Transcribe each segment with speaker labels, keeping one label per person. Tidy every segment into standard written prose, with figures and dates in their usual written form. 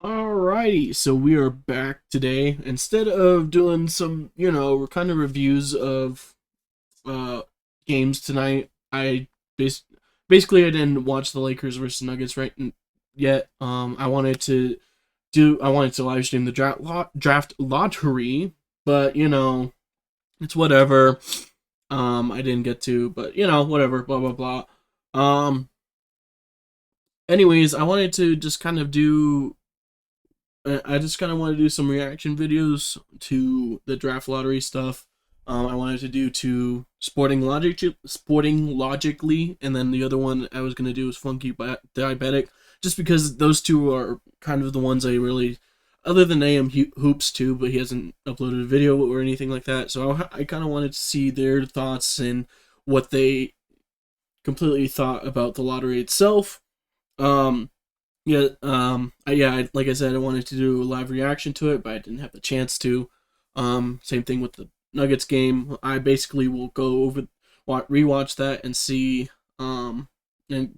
Speaker 1: Alrighty, so we are back today. Instead of doing some, kind of reviews of uh games tonight, basically I didn't watch the Lakers versus Nuggets yet. I wanted to live stream the draft lottery, but it's whatever. I didn't get to, but whatever. Blah blah blah. Anyways, I wanted to just kind of do I just kind of want to do some reaction videos to the draft lottery stuff. I wanted to do to Sporting Logically, and then the other one I was gonna do was Funky Diabetic, just because those two are kind of the ones I really, other than AM Hoops too, but he hasn't uploaded a video or anything like that. So I kind of wanted to see their thoughts and what they completely thought about the lottery itself. Um, like I said, I wanted to do a live reaction to it, but I didn't have the chance to. Same thing with the Nuggets game. I basically will go over, rewatch that and see, and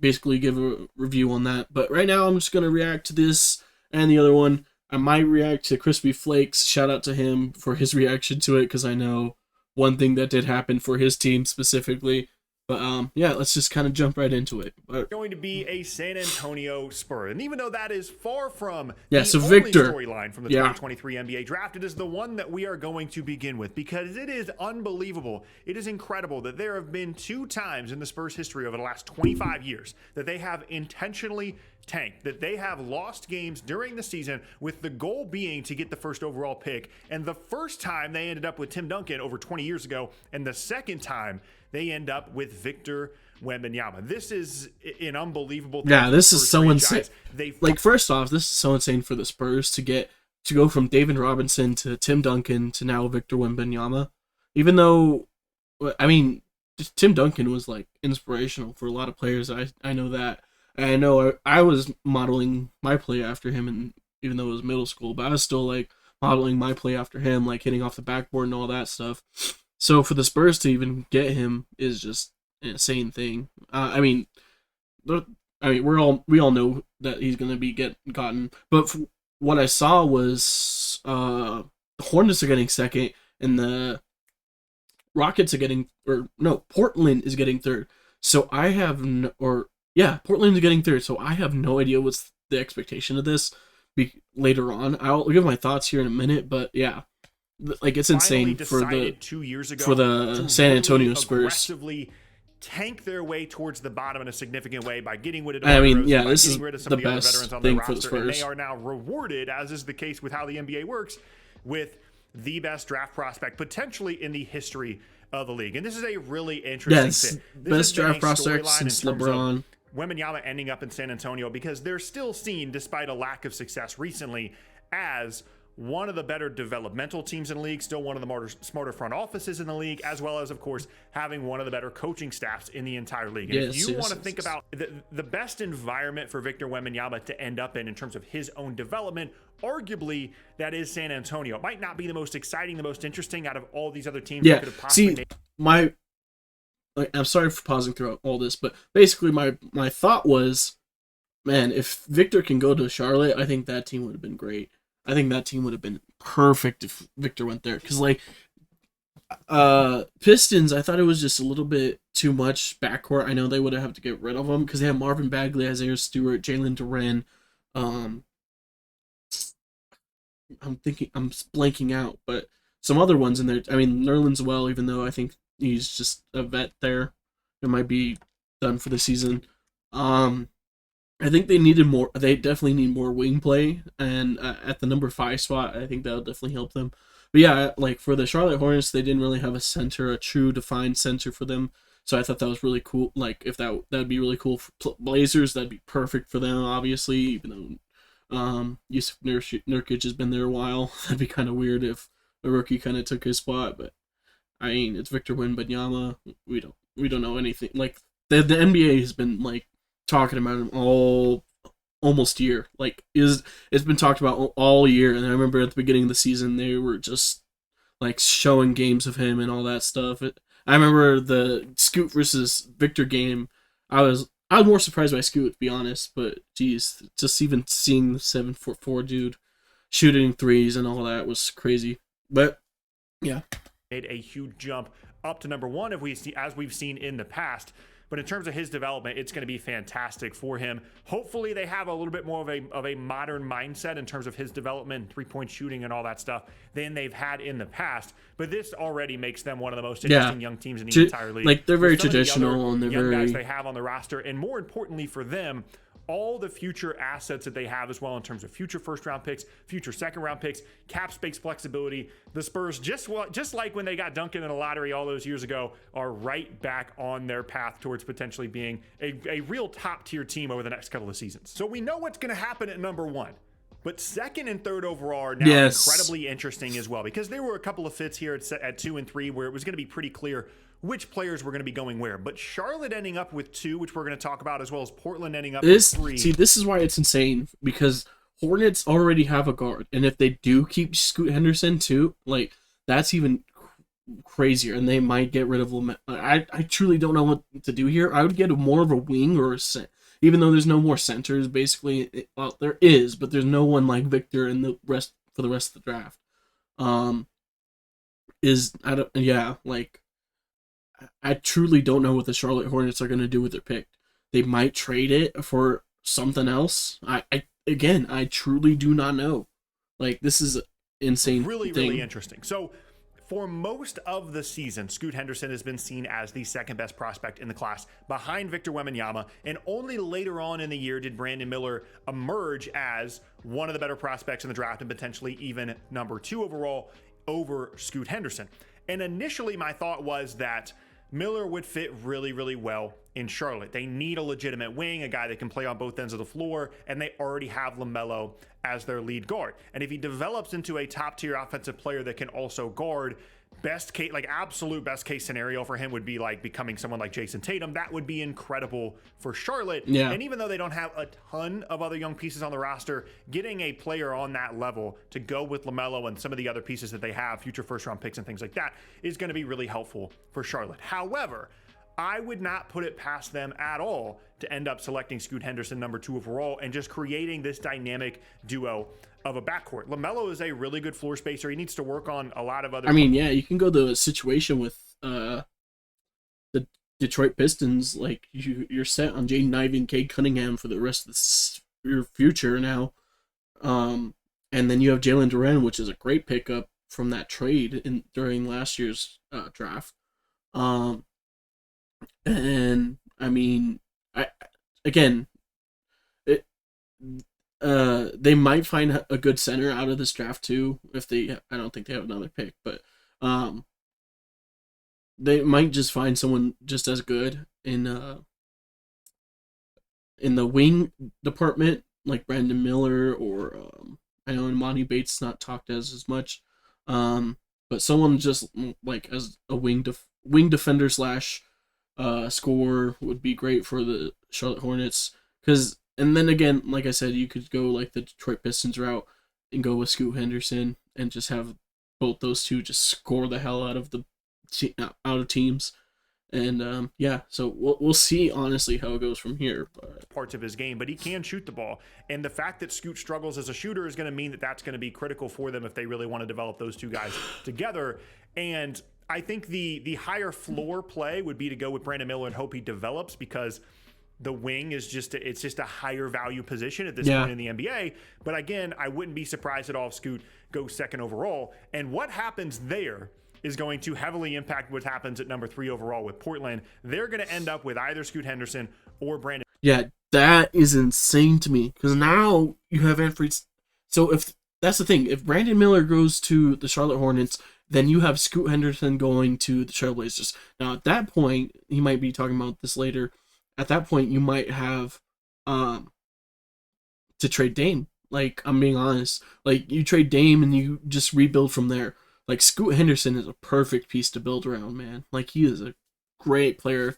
Speaker 1: basically give a review on that. But right now, I'm just gonna react to this and the other one. I might react to Crispy Flakes. Shout out to him for his reaction to it, because I know one thing that did happen for his team specifically. But yeah, let's just kind of jump right into it. But
Speaker 2: going to be a San Antonio Spurs. And even though that is far from
Speaker 1: so
Speaker 2: only
Speaker 1: Victor,
Speaker 2: storyline from the 2023 NBA draft, it is the one that we are going to begin with, because it is unbelievable. It is incredible that there have been 2 times in the Spurs history over the last 25 years that they have intentionally tanked, that they have lost games during the season with the goal being to get the first overall pick. And the first time they ended up with Tim Duncan over 20 years ago, and the second time they end up with Victor Wembanyama. This is an unbelievable thing.
Speaker 1: Yeah, this is so insane. Like, first off, this is so insane for the Spurs to go from David Robinson to Tim Duncan to now Victor Wembanyama. Even though, I mean, just Tim Duncan was like inspirational for a lot of players. I know that. I know I was modeling my play after him, and even though it was middle school, but I was still like modeling my play after him, like hitting off the backboard and all that stuff. So for the Spurs to even get him is just an insane thing. We all know that he's gonna be gotten, but what I saw was the Hornets are getting second, and the Rockets are getting, or no, Portland is getting third. So I have Portland is getting third. So I have no idea what's the expectation of this. Later on, I'll give my thoughts here in a minute, but yeah. Like, it's insane for the
Speaker 2: 2 years ago
Speaker 1: for the San Antonio Spurs.
Speaker 2: Aggressively tank their way towards the bottom in a significant way by getting rid of
Speaker 1: this is
Speaker 2: rid of some
Speaker 1: the
Speaker 2: of the other
Speaker 1: best
Speaker 2: veterans on
Speaker 1: thing
Speaker 2: their
Speaker 1: for the
Speaker 2: roster, and
Speaker 1: Spurs.
Speaker 2: they are now rewarded, as is the case with how the NBA works, with the best draft prospect potentially in the history of the league. And this is a really interesting fit.
Speaker 1: Best draft prospect since LeBron.
Speaker 2: Wembanyama ending up in San Antonio, because they're still seen, despite a lack of success recently, as one of the better developmental teams in the league, still one of the smarter front offices in the league, as well as, of course, having one of the better coaching staffs in the entire league. And if you want to think about the best environment for Victor Wembanyama to end up in terms of his own development, arguably that is San Antonio. It might not be the most exciting, the most interesting out of all these other teams.
Speaker 1: Yeah, I'm sorry for pausing throughout all this, but basically my thought was, man, if Victor can go to Charlotte, I think that team would have been great. I think that team would have been perfect if Victor went there. Because, like, Pistons, I thought it was just a little bit too much backcourt. I know they would have to get rid of them, because they have Marvin Bagley, Isaiah Stewart, Jalen Duren. I'm blanking out, but some other ones in there. I mean, Nerlens well, even though I think he's just a vet there. It might be done for the season. I think they needed more. They definitely need more wing play, and at the number 5 spot, I think that'll definitely help them. But yeah, like for the Charlotte Hornets, they didn't really have a true defined center for them. So I thought that was really cool. Like, if that'd be really cool for Blazers, that'd be perfect for them. Obviously, even though Yusuf Nurkic has been there a while, that'd be kind of weird if a rookie kind of took his spot. But I mean, it's Victor Wembanyama. We don't know anything. Like, the NBA has been like talking about him almost year. Like, it's been talked about all year. And I remember at the beginning of the season, they were just like showing games of him and all that stuff. I remember the Scoot versus Victor game. I I was more surprised by Scoot, to be honest. But geez, just even seeing the 7'4" dude shooting threes and all that was crazy. But yeah,
Speaker 2: made a huge jump up to number one, if we see, as we've seen in the past. But in terms of his development, it's going to be fantastic for him. Hopefully, they have a little bit more of a modern mindset in terms of his development, 3-point shooting, and all that stuff than they've had in the past. But this already makes them one of the most interesting young teams in the entire league.
Speaker 1: Like, they're very traditional and they're
Speaker 2: young
Speaker 1: very
Speaker 2: guys they have on the roster, and more importantly for them, all the future assets that they have as well in terms of future first-round picks, future second-round picks, cap space flexibility. The Spurs, just like when they got Duncan in the lottery all those years ago, are right back on their path towards potentially being a real top-tier team over the next couple of seasons. So we know what's going to happen at number one. But second and third overall are now incredibly interesting as well, because there were a couple of fits here at 2 and 3 where it was going to be pretty clear which players were going to be going where. But Charlotte ending up with 2, which we're going to talk about, as well as Portland ending up with 3.
Speaker 1: See, this is why it's insane, because Hornets already have a guard. And if they do keep Scoot Henderson too, like, that's even crazier. And they might get rid of Lamelo. I truly don't know what to do here. I would get more of a wing or a center. Even though there's no more centers, basically, well, there is, but there's no one like Victor in the rest for the rest of the draft. I truly don't know what the Charlotte Hornets are going to do with their pick. They might trade it for something else. I truly do not know. Like, this is insane.
Speaker 2: Really interesting. So, for most of the season, Scoot Henderson has been seen as the second best prospect in the class behind Victor Wembanyama, and only later on in the year did Brandon Miller emerge as one of the better prospects in the draft and potentially even number 2 overall over Scoot Henderson. And initially my thought was that Miller would fit really, really well in Charlotte. They need a legitimate wing, a guy that can play on both ends of the floor, and they already have LaMelo as their lead guard. And if he develops into a top-tier offensive player that can also guard, best case, like absolute best case scenario for him would be like becoming someone like Jason Tatum. That would be incredible for Charlotte.
Speaker 1: Yeah.
Speaker 2: And even though they don't have a ton of other young pieces on the roster, getting a player on that level to go with LaMelo and some of the other pieces that they have, future first-round picks and things like that, is going to be really helpful for Charlotte. However, I would not put it past them at all to end up selecting Scoot Henderson number 2 overall and just creating this dynamic duo of a backcourt. LaMelo is a really good floor spacer. He needs to work on a lot of other...
Speaker 1: you can go the situation with the Detroit Pistons. Like, you're set on Jaden Ivey and Cade Cunningham for the rest of your future now. And then you have Jalen Duren, which is a great pickup from that trade during last year's draft. And they might find a good center out of this draft too. I don't think they have another pick, but they might just find someone just as good in the wing department, like Brandon Miller, or I know Imani Bates not talked as much, but someone just like as a wing defender / scorer would be great for the Charlotte Hornets. And then again, like I said, you could go like the Detroit Pistons route and go with Scoot Henderson and just have both those two just score the hell out of teams. And so we'll see honestly how it goes from here. But
Speaker 2: parts of his game, but he can shoot the ball, and the fact that Scoot struggles as a shooter is going to mean that that's going to be critical for them if they really want to develop those two guys together. And I think the higher floor play would be to go with Brandon Miller and hope he develops, because the wing is just a higher value position at this point in the NBA. But again, I wouldn't be surprised at all if Scoot goes second overall. And what happens there is going to heavily impact what happens at number 3 overall with Portland. They're going to end up with either Scoot Henderson or Brandon.
Speaker 1: Yeah, that is insane to me, because now you have Anthony. So if that's the thing, if Brandon Miller goes to the Charlotte Hornets, then you have Scoot Henderson going to the Trailblazers. Now at that point, he might be talking about this later. At that point, you might have to trade Dame. Like, I'm being honest. Like, you trade Dame and you just rebuild from there. Like, Scoot Henderson is a perfect piece to build around, man. Like, he is a great player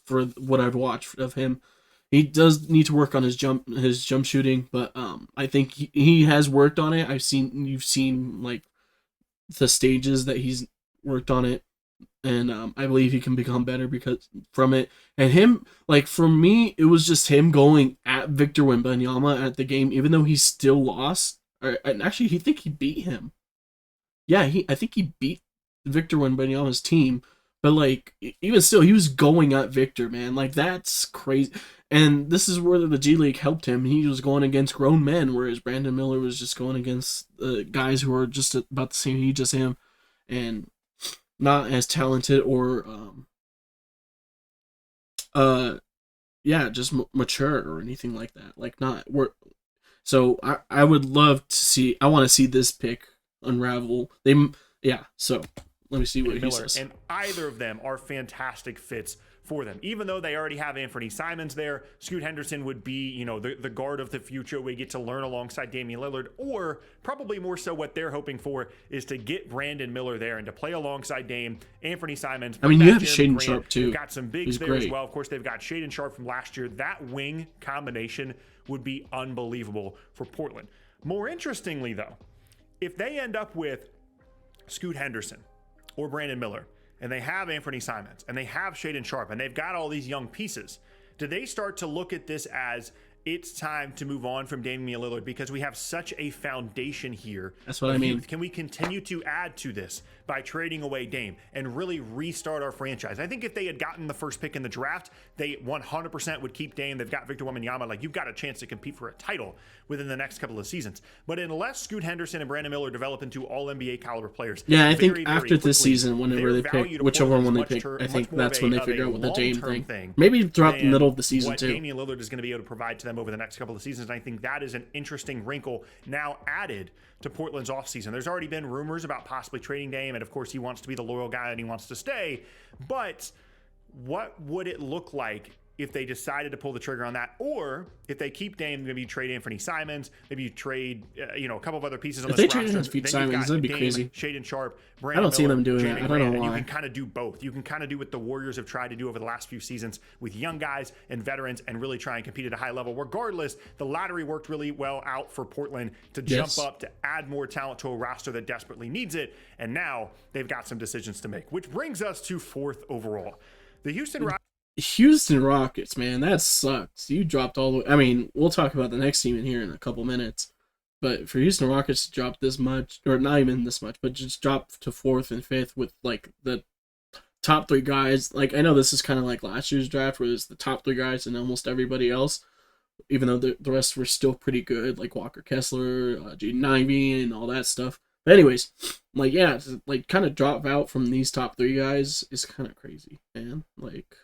Speaker 1: for what I've watched of him. He does need to work on his jump shooting, but I think he has worked on it. You've seen like the stages that he's worked on it. and I believe he can become better because from it. And him, like for me, it was just him going at Victor Wembanyama at the game, even though he still lost. And actually, he think he beat him. Yeah, I think he beat Victor Wembanyama's team, but like even still, he was going at Victor, man. Like that's crazy. And this is where the G League helped him. He was going against grown men, whereas Brandon Miller was just going against guys who are just about the same age as him, and not as talented or uh yeah, just mature or anything like that. Like not we're so I would love to see. I want to see this pick unravel. Yeah. So let me see what he
Speaker 2: Miller,
Speaker 1: says.
Speaker 2: and either of them are fantastic fits for them. Even though they already have Anthony Simons there, Scoot Henderson would be, the guard of the future. We get to learn alongside Damian Lillard, or probably more so what they're hoping for is to get Brandon Miller there and to play alongside Dame, Anthony Simons.
Speaker 1: I mean, you have Shaedon Sharpe too.
Speaker 2: They've got some bigs there as well. Of course, they've got Shaedon Sharpe from last year. That wing combination would be unbelievable for Portland. More interestingly, though, if they end up with Scoot Henderson or Brandon Miller, and they have Anthony Simons, and they have Shaedon Sharpe, and they've got all these young pieces, do they start to look at this as it's time to move on from Damian Lillard because we have such a foundation here?
Speaker 1: That's what I mean.
Speaker 2: Can we continue to add to this by trading away Dame and really restart our franchise? I think if they had gotten the first pick in the draft, they 100% would keep Dame. They've got Victor Wembanyama. Like, you've got a chance to compete for a title within the next couple of seasons. But unless Scoot Henderson and Brandon Miller develop into all NBA caliber players,
Speaker 1: yeah, I think after this season, whenever they pick, whichever one they pick, I think that's when they figure out what the Dame thing. Maybe throughout the middle of the season too.
Speaker 2: Damian Lillard is going to be able to provide to them over the next couple of seasons. And I think that is an interesting wrinkle now added to Portland's offseason. There's already been rumors about possibly trading Dame, and of course he wants to be the loyal guy and he wants to stay. But what would it look like if they decided to pull the trigger on that? Or if they keep Dame, maybe you trade Anthony Simons, maybe you trade a couple of other pieces on
Speaker 1: this roster. If they trade Simons, that'd be
Speaker 2: Dame,
Speaker 1: crazy.
Speaker 2: Shaedon Sharpe,
Speaker 1: Brandon I don't see them doing that. I don't know why.
Speaker 2: You can kind of do both. You can kind of do what the Warriors have tried to do over the last few seasons with young guys and veterans and really try and compete at a high level. Regardless, the lottery worked really well out for Portland to jump up, to add more talent to a roster that desperately needs it. And now they've got some decisions to make, which brings us to 4th overall. The
Speaker 1: Houston Rockets, man, that sucks. You dropped all the way. I mean, we'll talk about the next team in here in a couple minutes. But for Houston Rockets to drop this much, or not even this much, but just drop to 4th and 5th with like the top 3 guys. Like, I know this is kind of like last year's draft where there's the top 3 guys and almost everybody else, even though the rest were still pretty good, like Walker Kessler, Jaden Ivey, and all that stuff. But anyways, like, yeah, like kind of drop out from these top 3 guys is kind of crazy, man. Like,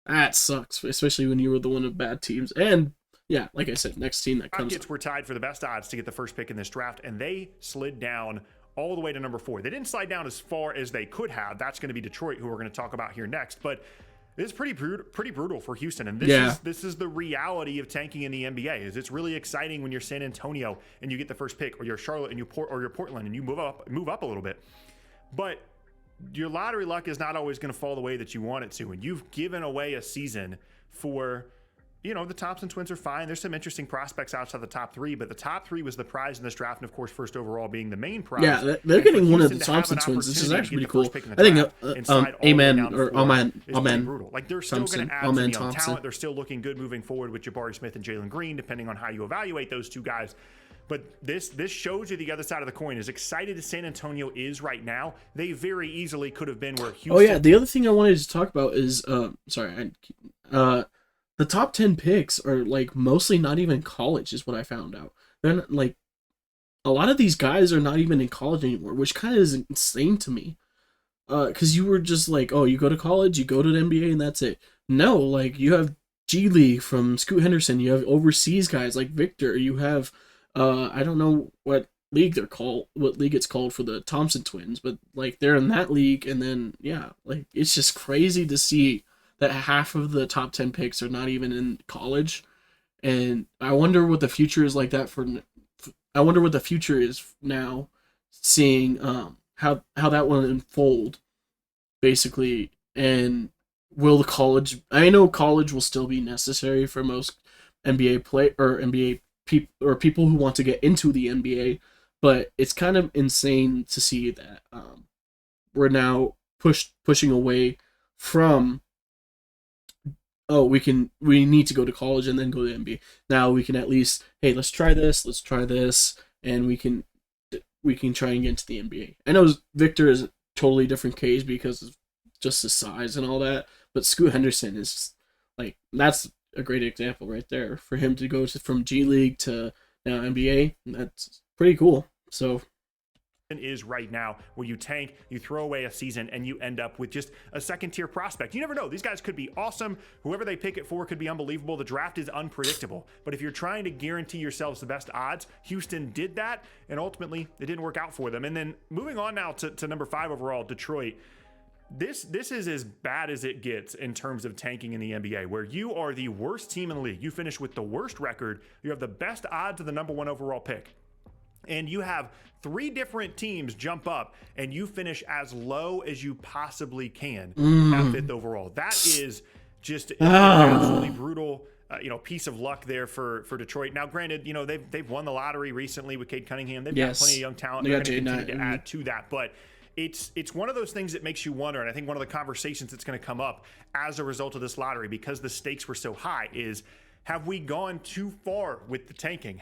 Speaker 1: that sucks, especially when you were the one of bad teams. And yeah, like I said, next team that comes.
Speaker 2: Rockets were tied for the best odds to get the first pick in this draft, and they slid down all the way to number 4. They didn't slide down as far as they could have. That's going to be Detroit, who we're going to talk about here next. But it's pretty brutal for Houston, and this is the reality of tanking in the NBA. Is it's really exciting when you're San Antonio and you get the first pick, or you're Charlotte and you're Portland and you move up a little bit, but your lottery luck is not always going to fall the way that you want it to, and you've given away a season for, the Thompson twins are fine. There's some interesting prospects outside the top 3, but the top 3 was the prize in this draft, and of course, first overall being the main prize.
Speaker 1: Yeah, they're getting one of the Thompson twins. This is actually pretty cool. I think, amen, or amen.
Speaker 2: Brutal. Like, they're still going to add some young talent. They're still looking good moving forward with Jabari Smith and Jalen Green, depending on how you evaluate those two guys. But this shows you the other side of the coin. As excited as San Antonio is right now, they very easily could have been where Houston.
Speaker 1: Oh yeah, the other thing I wanted to talk about is the top 10 picks are like mostly not even college, is what I found out. They're not, like, a lot of these guys are not even in college anymore, which kind of is insane to me. Because you were just like, oh, you go to college, you go to the NBA, and that's it. No, like, you have G League from Scoot Henderson, you have overseas guys like Victor, you have I don't know what league it's called for the Thompson twins, but like they're in that league, and then yeah, like it's just crazy to see that half of the top 10 picks are not even in college, and I wonder what the future is like that I wonder what the future is now, seeing how that will unfold, basically, and will the college? I know college will still be necessary for most NBA people who want to get into the NBA, but it's kind of insane to see that we're now pushing away from, oh, we need to go to college and then go to the NBA. Now we can at least, hey, let's try this, and we can try and get into the NBA. I know Victor is a totally different case because of just his size and all that, but Scoot Henderson is like, that's a great example right there for him to go from G League to now NBA. That's pretty cool. So
Speaker 2: is right now where you tank, you throw away a season, and you end up with just a second-tier prospect. You never know. These guys could be awesome. Whoever they pick it for could be unbelievable. The draft is unpredictable. But if you're trying to guarantee yourselves the best odds, Houston did that, and ultimately it didn't work out for them. And then moving on now to number 5 overall, Detroit. This is as bad as it gets in terms of tanking in the NBA, where you are the worst team in the league. You finish with the worst record. You have the best odds of the number 1 overall pick. And you have 3 different teams jump up, and you finish as low as you possibly can at 5th overall. That is just an absolutely brutal, piece of luck there for Detroit. Now, granted, they've won the lottery recently with Cade Cunningham. They've got plenty of young talent. They're going to continue to add to that, but it's one of those things that makes you wonder, and I think one of the conversations that's going to come up as a result of this lottery, because the stakes were so high, is have we gone too far with the tanking?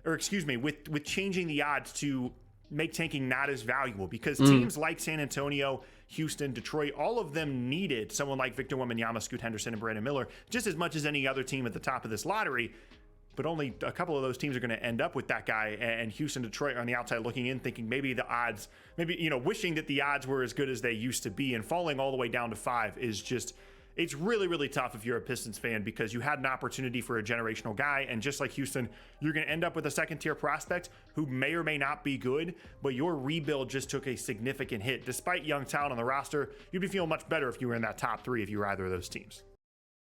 Speaker 2: With changing the odds to make tanking not as valuable, because teams like San Antonio, Houston, Detroit, all of them needed someone like Victor Wembanyama, Scoot Henderson, and Brandon Miller just as much as any other team at the top of this lottery. But only a couple of those teams are going to end up with that guy, and Houston, Detroit are on the outside looking in, thinking maybe the odds, wishing that the odds were as good as they used to be, and falling all the way down to 5 is just, it's really, really tough if you're a Pistons fan, because you had an opportunity for a generational guy, and just like Houston, you're going to end up with a second-tier prospect who may or may not be good, but your rebuild just took a significant hit. Despite young talent on the roster, you'd be feeling much better if you were in that top 3 if you were either of those teams.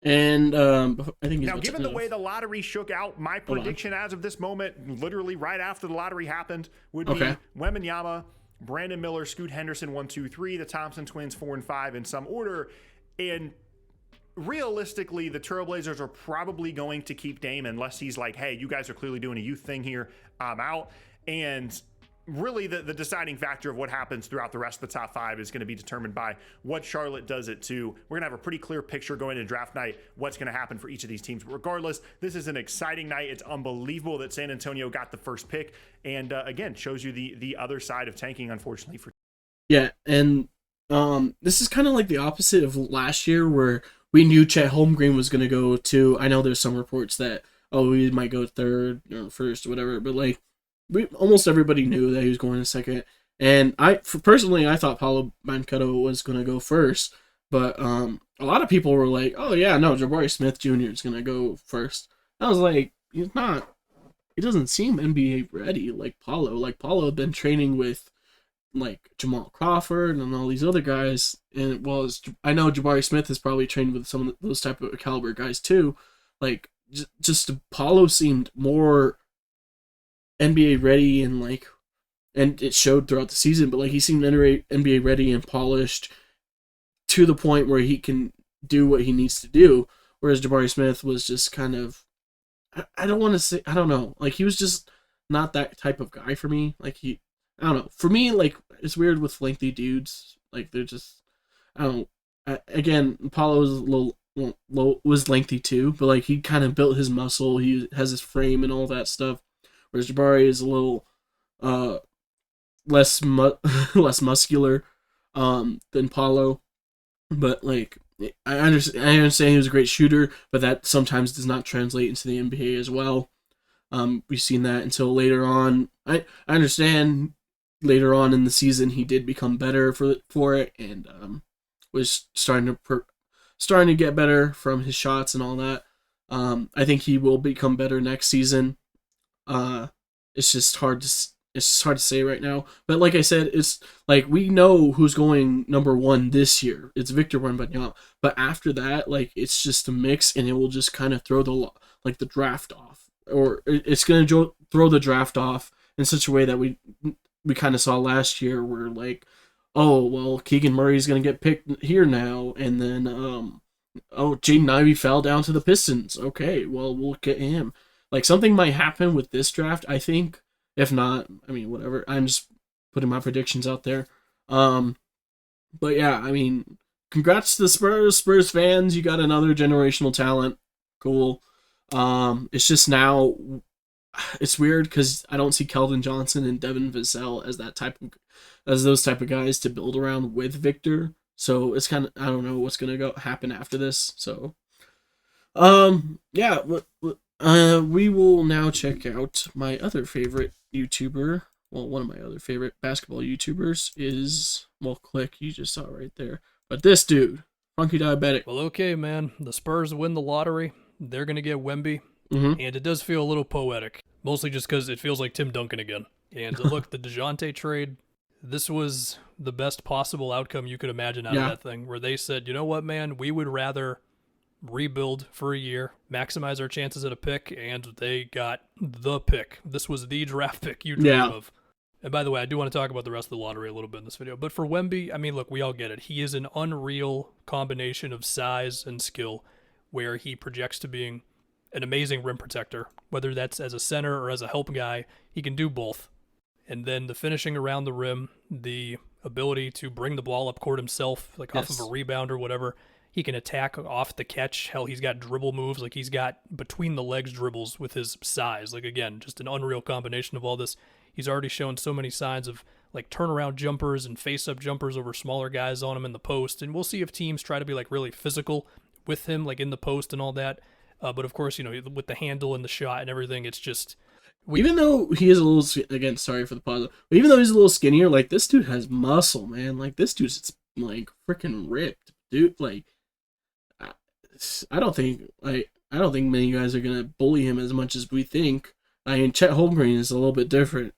Speaker 1: And I think
Speaker 2: now, given the way the lottery shook out, my prediction as of this moment, literally right after the lottery happened, would be Wembanyama, Brandon Miller, Scoot Henderson 1, 2, 3, the Thompson twins 4 and 5 in some order, and realistically, the Trailblazers are probably going to keep Dame unless he's like, hey, you guys are clearly doing a youth thing here, I'm out. And really the deciding factor of what happens throughout the rest of the top 5 is going to be determined by what Charlotte does it to. We're going to have a pretty clear picture going into draft night what's going to happen for each of these teams. But regardless, this is an exciting night. It's unbelievable that San Antonio got the first pick, and again, shows you the other side of tanking, unfortunately.
Speaker 1: And this is kind of like the opposite of last year, where we knew Chet Holmgren was going to go to, I know there's some reports that, he might go 3rd or 1st or whatever, but almost everybody knew that he was going to 2nd. And personally, I thought Paolo Banchero was going to go 1st, but a lot of people were like, oh yeah, no, Jabari Smith Jr. is going to go 1st. I was like, he's not, he doesn't seem NBA ready like Paolo. Like, Paolo had been training with Jamal Crawford and all these other guys, and I know Jabari Smith has probably trained with some of those type of caliber guys too. Just Paulo seemed more NBA ready, and it showed throughout the season. But he seemed NBA ready and polished to the point where he can do what he needs to do. Whereas Jabari Smith was just kind of, I don't want to say, I don't know, he was just not that type of guy for me. I don't know. For me, it's weird with lengthy dudes. They're just, I don't know. Again, Paulo was a little was lengthy too, but he kind of built his muscle. He has his frame and all that stuff. Whereas Jabari is a little less muscular than Paulo. But I understand he was a great shooter, but that sometimes does not translate into the NBA as well. We've seen that until later on. I understand later on in the season he did become better for it, and was starting to get better from his shots and all that. I think he will become better next season. It's just hard to say right now. But like I said, it's we know who's going number 1 this year. It's Victor Wembanyama. But after that, it's just a mix, and it will just kind of throw the draft off, or it's going to throw the draft off in such a way that we kind of saw last year, where Keegan Murray's going to get picked here now, and then Jaden Ivey fell down to the Pistons. Okay, well, we'll get him. Something might happen with this draft, I think. If not, whatever. I'm just putting my predictions out there. But yeah, I mean, congrats to the Spurs fans. You got another generational talent. Cool. It's just now it's weird because I don't see Keldon Johnson and Devin Vassell as those type of guys to build around with Victor. So it's kind of I don't know what's gonna go happen after this. So yeah, we will now check out my other favorite YouTuber. Well, one of my other favorite basketball YouTubers is Click. You just saw it right there. But this dude, Funky Diabetic.
Speaker 3: Well, okay, man. The Spurs win the lottery. They're going to get Wemby.
Speaker 1: Mm-hmm.
Speaker 3: And it does feel a little poetic, mostly just because it feels like Tim Duncan again. And look, the DeJounte trade, this was the best possible outcome you could imagine out of that thing, where they said, you know what, man, we would rather rebuild for a year, maximize our chances at a pick, and they got the pick. This was the draft pick you dream of. And by the way, I do want to talk about the rest of the lottery a little bit in this video. But for Wemby, I mean, look, we all get it. He is an unreal combination of size and skill, where he projects to being an amazing rim protector, whether that's as a center or as a help guy. He can do both. And then the finishing around the rim, the ability to bring the ball up court himself, like off of a rebound or whatever. He can attack off the catch. Hell, he's got dribble moves. Like, he's got between the legs dribbles with his size. Like, again, just an unreal combination of all this. He's already shown so many signs of, like, turnaround jumpers and face-up jumpers over smaller guys on him in the post. And we'll see if teams try to be, like, really physical with him, like, in the post and all that. But, of course, you know, with the handle and the shot and everything, it's just...
Speaker 1: Even though he is a little... Again, sorry for the pause. But even though he's a little skinnier, like, this dude has muscle, man. Like, this dude's, like, freaking ripped. Dude, like... I don't think many guys are gonna bully him as much as we think. I mean, Chet Holmgren is a little bit different.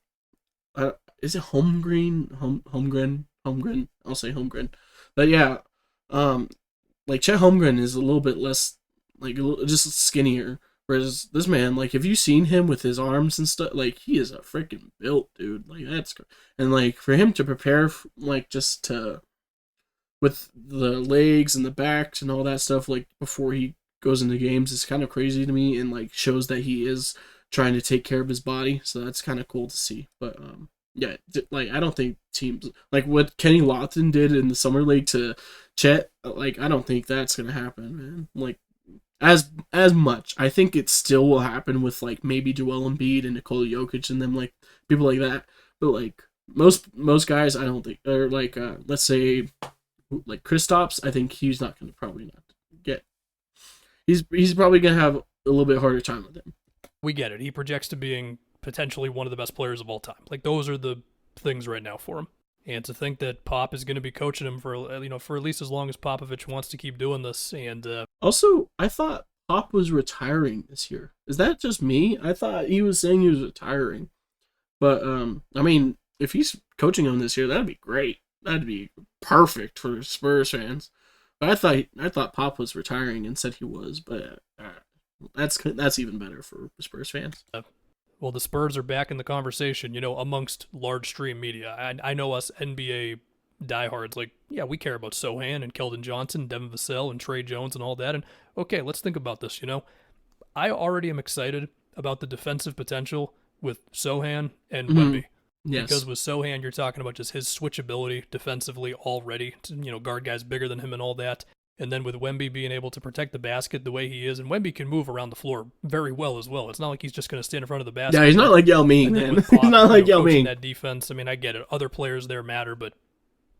Speaker 1: Is it Holmgren? Holmgren. I'll say Holmgren. But yeah, like Chet Holmgren is a little bit less, like just skinnier. Whereas this man, like, have you seen him with his arms and stuff? Like, he is a freaking built dude. Like, and like for him to prepare, like, just to. With the legs and the backs and all that stuff, like, before he goes into games, is kind of crazy to me, and like shows that he is trying to take care of his body. So that's kind of cool to see. But yeah, like, I don't think teams like what Kenny Lawton did in the summer league to Chet, like, I don't think that's gonna happen, man. Like, as much, I think it still will happen with, like, maybe Joel Embiid and Nikola Jokic and them, like, people like that. But like most guys, I don't think, or like let's say. Like Kristaps, I think he's not going to probably not get. He's probably going to have a little bit harder time with him.
Speaker 3: We get it. He projects to being potentially one of the best players of all time. Like, those are the things right now for him. And to think that Pop is going to be coaching him for at least as long as Popovich wants to keep doing this. And
Speaker 1: also, I thought Pop was retiring this year. Is that just me? I thought he was saying he was retiring. But I mean, if he's coaching him this year, that'd be great. That'd be perfect for Spurs fans. But I thought Pop was retiring and said he was, but that's even better for Spurs fans.
Speaker 3: Well, the Spurs are back in the conversation, amongst large stream media. I know us NBA diehards, like, yeah, we care about Sohan and Keldon Johnson, Devin Vassell, and Trey Jones and all that. And okay, let's think about this. I already am excited about the defensive potential with Sohan and Wemby.
Speaker 1: Yes.
Speaker 3: Because with Sohan, you're talking about just his switchability defensively already, to, guard guys bigger than him and all that. And then with Wemby being able to protect the basket the way he is, and Wemby can move around the floor very well as well. It's not like he's just going to stand in front of the basket.
Speaker 1: Yeah, he's not like Yao Ming, man. He's not like Yao Ming.
Speaker 3: That defense, I mean, I get it. Other players there matter, but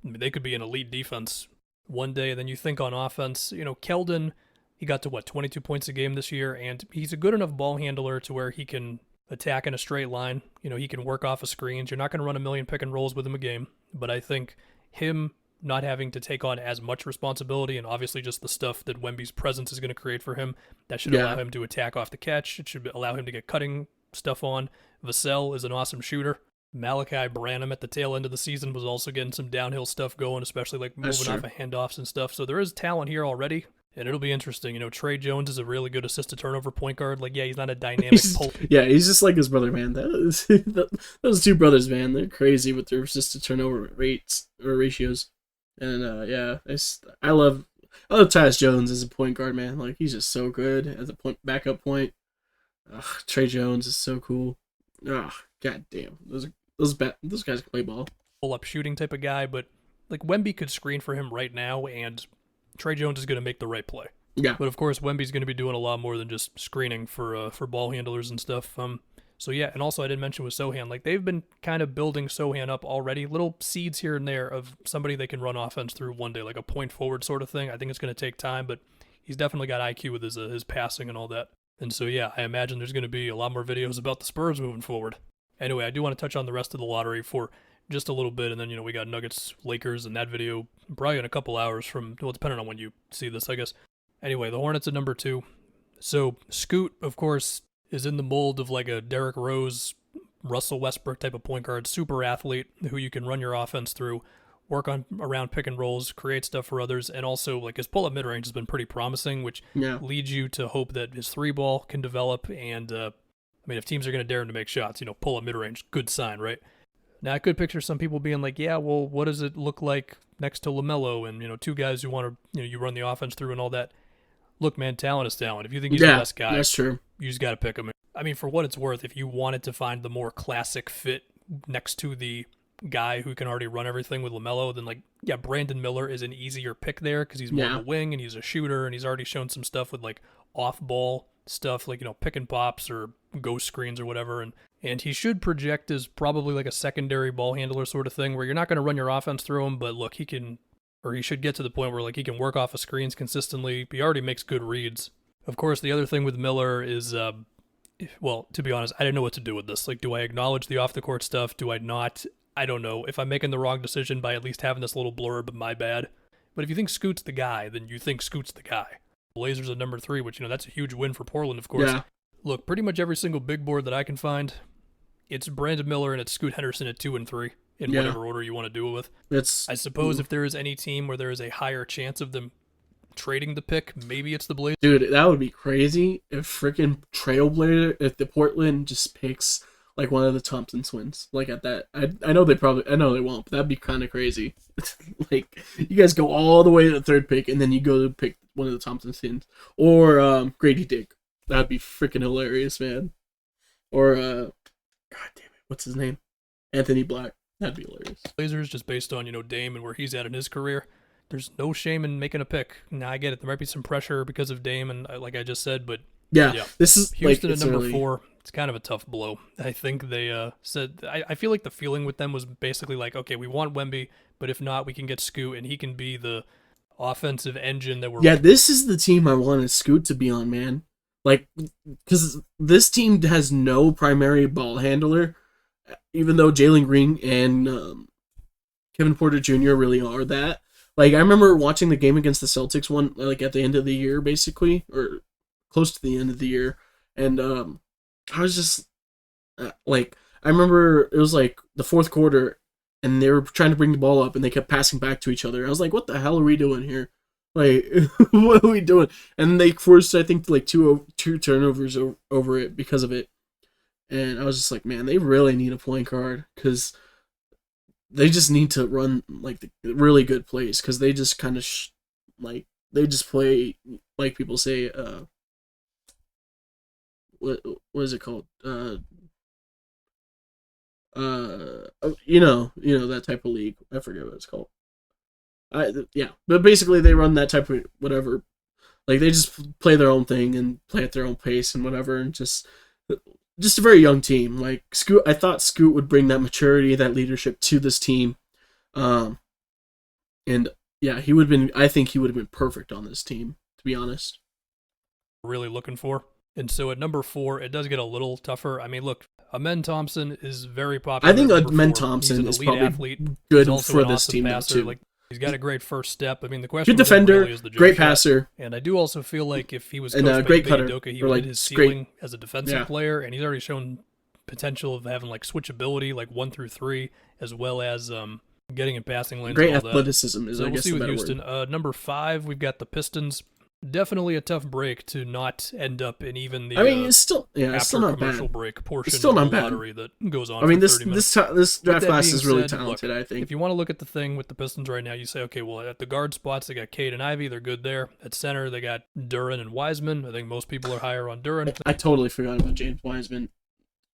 Speaker 3: they could be an elite defense one day. And then you think on offense, Keldon, he got to, 22 points a game this year, and he's a good enough ball handler to where he can attack in a straight line. He can work off of screens. You're not going to run a million pick and rolls with him a game, but I think him not having to take on as much responsibility, and obviously just the stuff that Wemby's presence is going to create for him, that should allow him to attack off the catch. It should allow him to get cutting stuff on. Vassell is an awesome shooter. Malachi Branham at the tail end of the season was also getting some downhill stuff going, especially like moving off of handoffs and stuff. So there is talent here already. And it'll be interesting. Trey Jones is a really good assist-to-turnover point guard. Like, yeah, he's not a dynamic
Speaker 1: Yeah, he's just like his brother, man. Those two brothers, man, they're crazy with their assist-to-turnover rates or ratios. And yeah, I love Tyus Jones as a point guard, man. Like, he's just so good as a backup point. Trey Jones is so cool. God damn, those guys can play ball.
Speaker 3: Pull-up shooting type of guy, but like Wemby could screen for him right now, and Trey Jones is going to make the right play.
Speaker 1: Yeah.
Speaker 3: But of course, Wemby's going to be doing a lot more than just screening for ball handlers and stuff. So yeah, and also I didn't mention with Sohan, like they've been kind of building Sohan up already, little seeds here and there of somebody they can run offense through one day, like a point forward sort of thing. I think it's going to take time, but he's definitely got IQ with his passing and all that. And so yeah, I imagine there's going to be a lot more videos about the Spurs moving forward. Anyway, I do want to touch on the rest of the lottery for just a little bit, and then, we got Nuggets, Lakers, and that video probably in a couple hours from, well, depending on when you see this, I guess. Anyway, the Hornets at number 2. So Scoot, of course, is in the mold of like a Derrick Rose, Russell Westbrook type of point guard, super athlete who you can run your offense through, work on around pick and rolls, create stuff for others, and also like his pull-up mid-range has been pretty promising, which leads you to hope that his 3-ball can develop. And if teams are going to dare him to make shots, pull-up mid-range, good sign, right? Now I could picture some people being like, yeah, well, what does it look like next to LaMelo and two guys who want to you run the offense through and all that. Look, man, talent is talent. If you think he's the best guy,
Speaker 1: that's true.
Speaker 3: You just got to pick him. I mean, for what it's worth, if you wanted to find the more classic fit next to the guy who can already run everything with LaMelo, then Brandon Miller is an easier pick there because he's more of a wing and he's a shooter and he's already shown some stuff with like off-ball stuff like pick and pops or ghost screens or whatever, and he should project as probably like a secondary ball handler sort of thing where you're not going to run your offense through him, but look, he should get to the point where like he can work off of screens consistently. He already makes good reads. Of course, the other thing with Miller is, well, to be honest, I didn't know what to do with this. Like, do I acknowledge the off-the-court stuff? Do I not? I don't know. If I'm making the wrong decision by at least having this little blurb, my bad. But if you think Scoot's the guy, then you think Scoot's the guy. Blazers at number 3, which, that's a huge win for Portland, of course.
Speaker 1: Yeah.
Speaker 3: Look, pretty much every single big board that I can find, it's Brandon Miller and it's Scoot Henderson at 2 and 3 in whatever order you want to do it with. I suppose if there is any team where there is a higher chance of them trading the pick, maybe it's the Blazers.
Speaker 1: Dude, that would be crazy if freaking if the Portland just picks like one of the Thompson twins. Like at that, I know they won't, but that'd be kind of crazy. Like you guys go all the way to the 3rd pick, and then you go to pick one of the Thompson twins or Grady Dick. That'd be freaking hilarious, man. Or God damn it, what's his name? Anthony Black. That'd be hilarious.
Speaker 3: Blazers, just based on Dame and where he's at in his career. There's no shame in making a pick. Now, I get it. There might be some pressure because of Dame, and like I just said, but
Speaker 1: yeah. This is
Speaker 3: Houston at number 4. It's kind of a tough blow. I think they said. I feel like the feeling with them was basically like, okay, we want Wemby, but if not, we can get Scoot, and he can be the offensive engine that we're.
Speaker 1: Yeah, this is the team I wanted Scoot to be on, man. Like, because this team has no primary ball handler, even though Jalen Green and Kevin Porter Jr. really are that. Like, I remember watching the game against the Celtics like at the end of the year, basically, or close to the end of the year, and I was just like, I remember it was like the 4th quarter, and they were trying to bring the ball up, and they kept passing back to each other. I was like, what the hell are we doing here? Like, what are we doing? And they forced, I think, like two turnovers over it because of it. And I was just like, man, they really need a point guard because they just need to run like the really good plays because they just kind of they just play like people say. What is it called? That type of league. I forget what it's called. But basically they run that type of whatever. Like they just play their own thing and play at their own pace and whatever, and just a very young team. Like Scoot, I thought Scoot would bring that maturity, that leadership to this team, and yeah, he would have been. I think he would have been perfect on this team, to be honest.
Speaker 3: Really looking for. And so at number 4, it does get a little tougher. I mean, look, Amen Thompson is very popular.
Speaker 1: I think Amen Thompson is probably athlete. Good for this team too.
Speaker 3: Like, he's got a great first step. I mean, the question
Speaker 1: good defender,
Speaker 3: really is the
Speaker 1: great passer,
Speaker 3: and I do also feel like if he was
Speaker 1: and
Speaker 3: coached
Speaker 1: great
Speaker 3: by
Speaker 1: cutter,
Speaker 3: Udoka, he would hit his ceiling as a defensive player, and he's already shown potential of having like switchability, like 1 through 3, as well as getting in passing lanes.
Speaker 1: Great
Speaker 3: and all
Speaker 1: athleticism
Speaker 3: that.
Speaker 1: is,
Speaker 3: so
Speaker 1: I
Speaker 3: we'll
Speaker 1: guess,
Speaker 3: see
Speaker 1: the
Speaker 3: with
Speaker 1: better
Speaker 3: Houston.
Speaker 1: word.
Speaker 3: Number 5, we've got the Pistons. Definitely a tough break to not end up in even the.
Speaker 1: I mean, it's still not
Speaker 3: commercial
Speaker 1: bad.
Speaker 3: break portion
Speaker 1: it's still
Speaker 3: of
Speaker 1: not
Speaker 3: the
Speaker 1: bad.
Speaker 3: lottery that goes on.
Speaker 1: I mean,
Speaker 3: for 30 minutes.
Speaker 1: this draft class
Speaker 3: being
Speaker 1: is really
Speaker 3: said,
Speaker 1: talented.
Speaker 3: look,
Speaker 1: I think.
Speaker 3: If you want to look at the thing with the Pistons right now, you say, okay, well, at the guard spots they got Cade and Ivy, they're good there. At center they got Duran and Wiseman. I think most people are higher on Duran.
Speaker 1: I totally forgot about James Wiseman.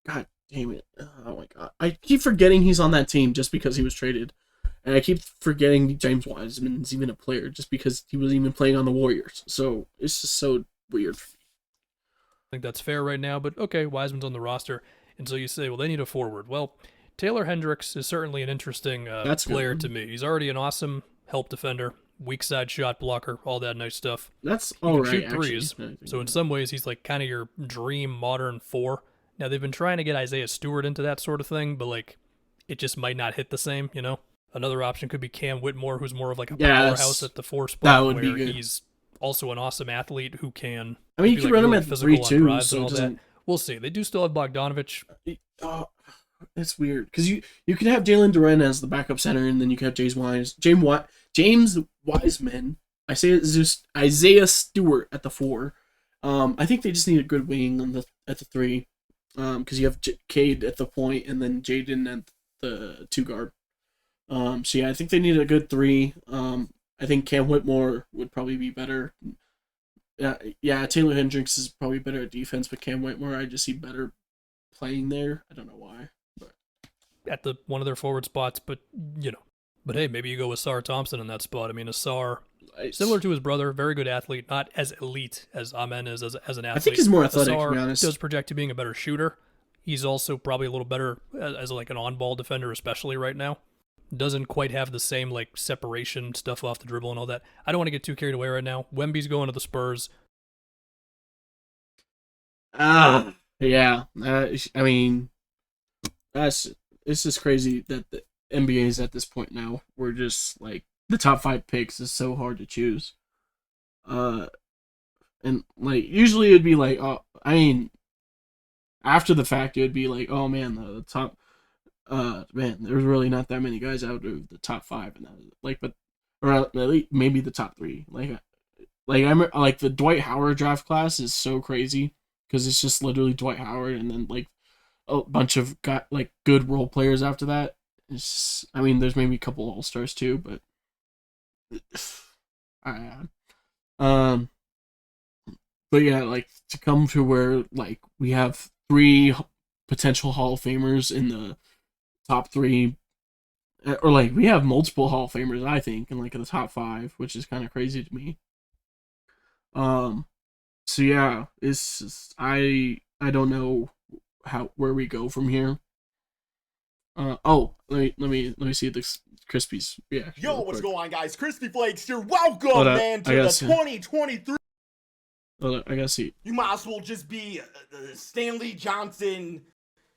Speaker 1: God damn it! Oh my god, I keep forgetting he's on that team just because he was traded. And I keep forgetting James Wiseman is even a player just because he was even playing on the Warriors. So it's just so weird for me.
Speaker 3: I think that's fair right now, but okay, Wiseman's on the roster. And so you say, well, they need a forward. Well, Taylor Hendricks is certainly an interesting player to me. He's already an awesome help defender, weak side shot blocker, all that nice stuff.
Speaker 1: That's
Speaker 3: he
Speaker 1: all
Speaker 3: can
Speaker 1: right,
Speaker 3: shoot threes. So in some ways, he's like kind of your dream modern 4. Now, they've been trying to get Isaiah Stewart into that sort of thing, but like it just might not hit the same, you know? Another option could be Cam Whitmore, who's more of like a powerhouse at the 4 spot.
Speaker 1: That would
Speaker 3: where
Speaker 1: be good.
Speaker 3: He's also an awesome athlete who can.
Speaker 1: I mean, you can run him at 3 too.
Speaker 3: So we'll see. They do still have Bogdanovich.
Speaker 1: It's weird because you can have Jalen Duren as the backup center, and then you can have James Wiseman. Isaiah Stewart at the 4. I think they just need a good wing at the 3, because you have Cade at the point, and then Jaden at the 2 guard. So yeah, I think they need a good 3. I think Cam Whitmore would probably be better. Yeah, Taylor Hendricks is probably better at defense, but Cam Whitmore, I just see better playing there. I don't know why, but
Speaker 3: at the one of their forward spots, but But hey, maybe you go with Asar Thompson in that spot. I mean, Asar, similar to his brother, very good athlete, not as elite as Amen is as an athlete.
Speaker 1: I think he's more athletic,
Speaker 3: Asar
Speaker 1: to be honest.
Speaker 3: Does project to being a better shooter. He's also probably a little better as like an on-ball defender, especially right now. Doesn't quite have the same like separation stuff off the dribble and all that. I don't want to get too carried away right now. Wemby's going to the Spurs.
Speaker 1: Yeah. I mean, it's just crazy that the NBA is at this point now. We're just like the top 5 picks is so hard to choose. And like usually it'd be like, after the fact it would be like, oh man, the top. Man, there's really not that many guys out of the top 5, and or at least maybe the top 3. I'm like the Dwight Howard draft class is so crazy because it's just literally Dwight Howard and then like a bunch of good role players after that. There's maybe a couple All-Stars too, but but yeah, like to come to where like we have 3 potential Hall of Famers in the top 3, or like we have multiple Hall of Famers, I think, in like the top 5, which is kind of crazy to me. So yeah, it's just, I don't know where we go from here. Let me see the Crispies. Yeah.
Speaker 4: Yo, what's going on, guys? Crispy Flakes here. Welcome, man, to the 2023.
Speaker 1: Hold up, I gotta see.
Speaker 4: You might as well just be Stanley Johnson,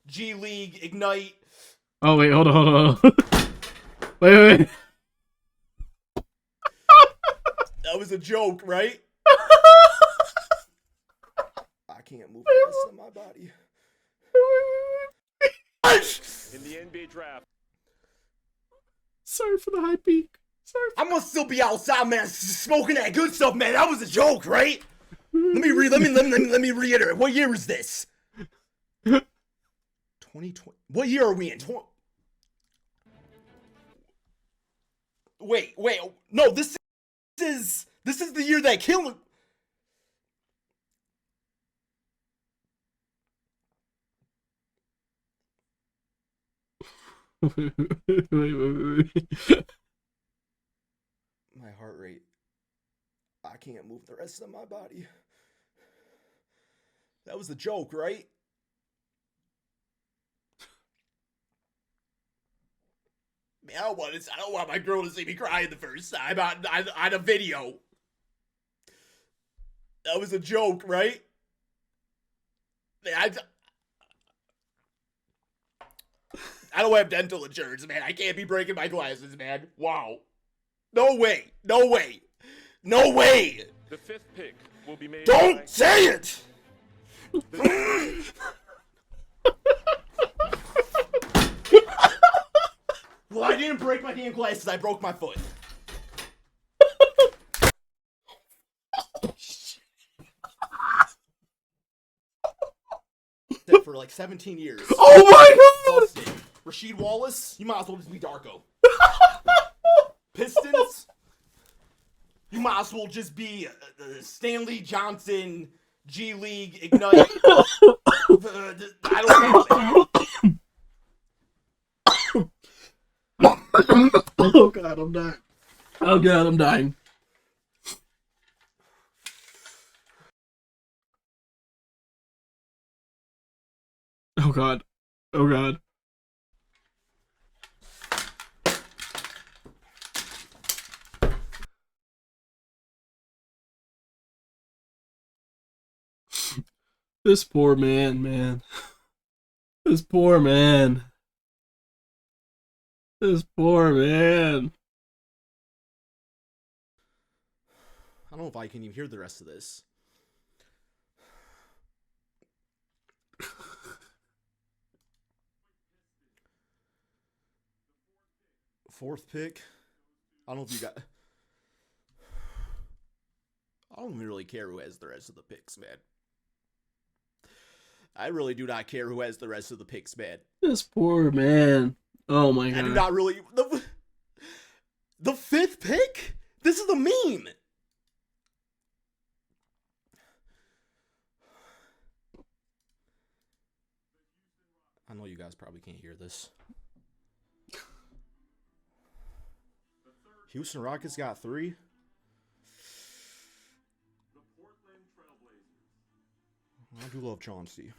Speaker 4: G League, Ignite.
Speaker 1: Oh, wait, hold on. Wait.
Speaker 4: That was a joke, right? I can't move the rest of my body.
Speaker 2: In the NBA draft.
Speaker 1: Sorry for the high peak.
Speaker 4: I'm gonna still be outside, man, smoking that good stuff, man. That was a joke, right? Let me reiterate. What year is this? 2020. What year are we in? Wait. No, this is the year that killed.
Speaker 1: Wait.
Speaker 4: My heart rate. I can't move the rest of my body. That was a joke, right? Man, I don't want my girl to see me crying the first time on a video. That was a joke, right? Man, I don't have dental insurance, man. I can't be breaking my glasses, man. Wow. No way. The
Speaker 2: 5th pick will be made.
Speaker 4: Don't say it! Well, I didn't break my damn glasses. I broke my foot. For like 17 years.
Speaker 1: Oh my god!
Speaker 4: Rasheed Wallace, you might as well just be Darko. Pistons, you might as well just be Stanley Johnson, G League, Ignite. I don't know.
Speaker 1: Oh god, I'm dying. Oh god, I'm dying. Oh god. Oh god. This poor man. This poor man. This poor man.
Speaker 4: I don't know if I can even hear the rest of this. Fourth pick. I don't know if you got. I don't really care who has the rest of the picks, man. I really do not care who has the rest of the picks, man.
Speaker 1: This poor man. Oh my god.
Speaker 4: I do not really. The fifth pick? This is the meme. I know you guys probably can't hear this. Houston Rockets got 3. I do love Chauncey.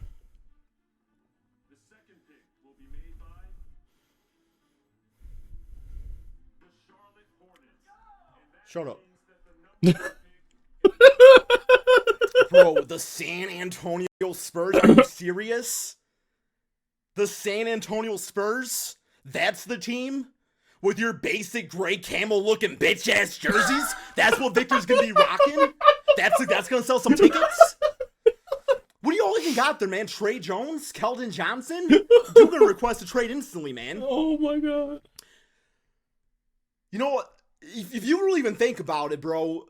Speaker 2: The second pick will be made by the Charlotte Hornets.
Speaker 4: Shut up. Bro, the San Antonio Spurs? Are you serious? The San Antonio Spurs? That's the team? With your basic gray camel looking bitch ass jerseys? That's what Victor's gonna be rocking? That's gonna sell some tickets? What do you all even got there, man? Trey Jones? Keldon Johnson? You're gonna request a trade instantly, man.
Speaker 1: Oh my god.
Speaker 4: You know what? If you really even think about it, bro,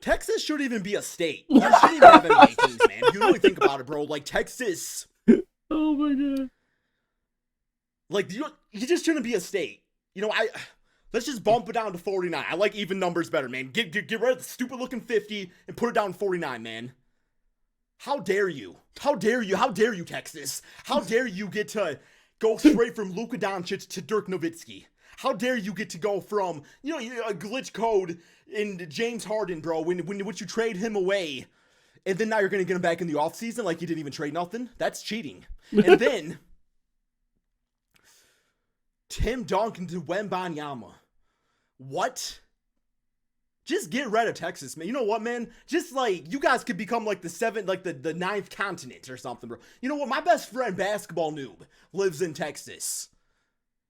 Speaker 4: Texas shouldn't even be a state. You shouldn't even have NBA teams, man. If you really think about it, bro, like Texas.
Speaker 1: Oh my god.
Speaker 4: Like, you just shouldn't be a state. You know, let's just bump it down to 49. I like even numbers better, man. Get rid of the stupid looking 50 and put it down to 49, man. How dare you? How dare you? How dare you, Texas? How dare you get to go straight from Luka Doncic to Dirk Nowitzki? How dare you get to go from, you know, a glitch code in James Harden, bro, when you trade him away, and then now you're going to get him back in the offseason like you didn't even trade nothing? That's cheating. And then Tim Duncan to Wembanyama. What? Just get rid of Texas, man. You know what, man? Just like, you guys could become like the ninth continent or something, bro. You know what? My best friend, Basketball Noob, lives in Texas.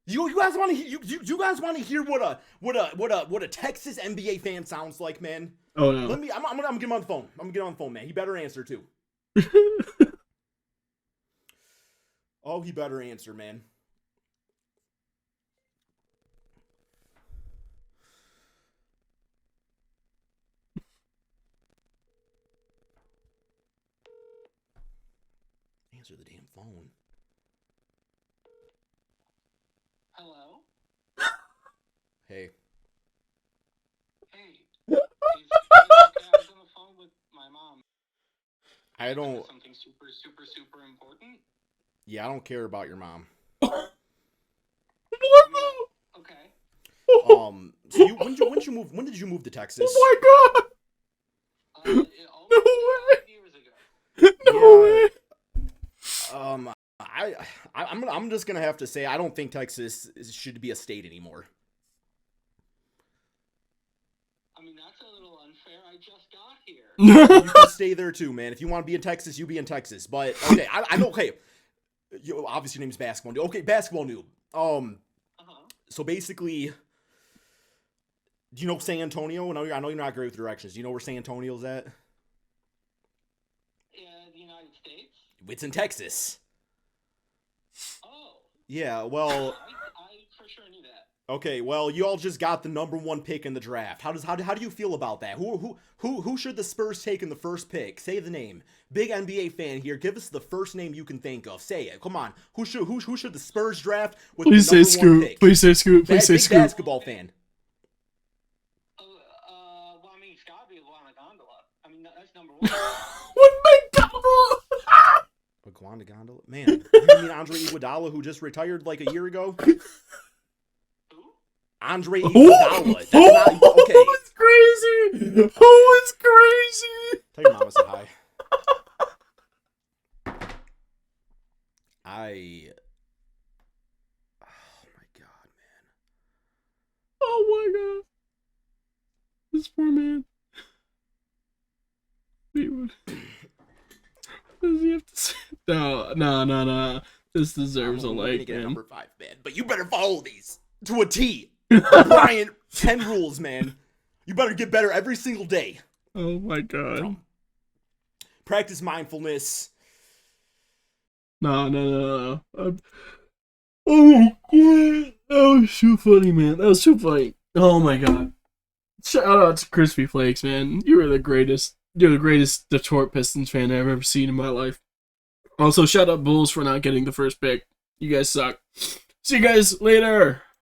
Speaker 4: You guys want to you guys want to hear what a Texas NBA fan sounds like, man?
Speaker 1: Oh no.
Speaker 4: I'm gonna get him on the phone. I'm gonna get him on the phone, man. He better answer too. Oh, he better answer, man. Answer the damn phone.
Speaker 5: Hello?
Speaker 4: Hey.
Speaker 5: Hey. I was on the phone with my mom.
Speaker 4: I don't.
Speaker 5: Something super, super, super important?
Speaker 4: Yeah, I don't care about your mom.
Speaker 5: Okay.
Speaker 4: So when did you move to Texas?
Speaker 1: Oh my god.
Speaker 5: Almost 5 years ago.
Speaker 1: No way.
Speaker 4: I'm just gonna have to say I don't think Texas should be a state anymore.
Speaker 5: I mean, that's a little unfair. I just got here.
Speaker 4: You can stay there too, man. If you want to be in Texas, you be in Texas. But okay, I know. Okay, obviously your name's Basketball Noob. Okay, Basketball Noob. So basically, do you know San Antonio? I know you're not great with directions. Do you know where San Antonio's at?
Speaker 5: The United States?
Speaker 4: It's in Texas.
Speaker 5: Oh.
Speaker 4: Yeah, well.
Speaker 5: I for sure knew that.
Speaker 4: Okay, well, you all just got the number 1 pick in the draft. How do you feel about that? Who should the Spurs take in the first pick? Say the name. Big NBA fan here. Give us the first name you can think of. Say it. Come on. Who should the Spurs draft with
Speaker 1: Please
Speaker 4: the number
Speaker 1: say
Speaker 4: 1
Speaker 1: Scoot.
Speaker 4: pick?
Speaker 1: Please say Scoot. Please say
Speaker 4: Big
Speaker 1: Scoot.
Speaker 4: basketball fan.
Speaker 5: Well, I mean, it's gotta be Luana Gondola. I mean, that's number 1.
Speaker 1: What my god?
Speaker 4: Iguana Gondola? Man, you mean Andre Iguodala who just retired like a year ago? Andre
Speaker 1: Who?
Speaker 4: Iguodala. That's not okay.
Speaker 1: It's crazy. Oh, it's crazy.
Speaker 4: Tell your mama said hi. Oh my god, man.
Speaker 1: Oh my god. This poor man. What does he have to say? No. This deserves a
Speaker 4: We're gonna
Speaker 1: like,
Speaker 4: get
Speaker 1: man.
Speaker 4: number 5, man. But you better follow these to a T. Brian, 10 rules, man. You better get better every single day.
Speaker 1: Oh my god.
Speaker 4: Practice mindfulness.
Speaker 1: No. Oh my god. That was too funny, man. That was too funny. Oh my god. Shout out to Crispy Flakes, man. You are the greatest. You're the greatest Detroit Pistons fan I've ever seen in my life. Also, shout out Bulls for not getting the first pick. You guys suck. See you guys later.